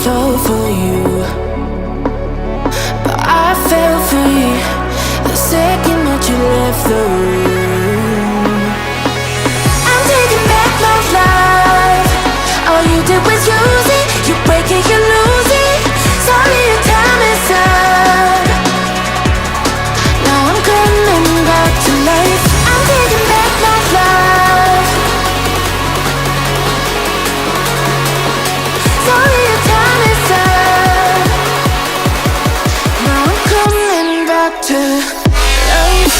floor for you, but I fell free the second that you left the room. I'm taking back my life. All you did was use it. You break it, you lose it. Sorry, your time is up. Now I'm coming back to life. I'm taking back my life. Sorry, your time is up. Now I'm coming back to life.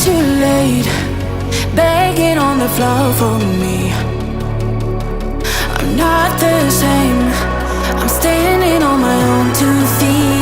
Too late, begging on the floor for me. I'm not the same. I'm standing on my own 2 feet.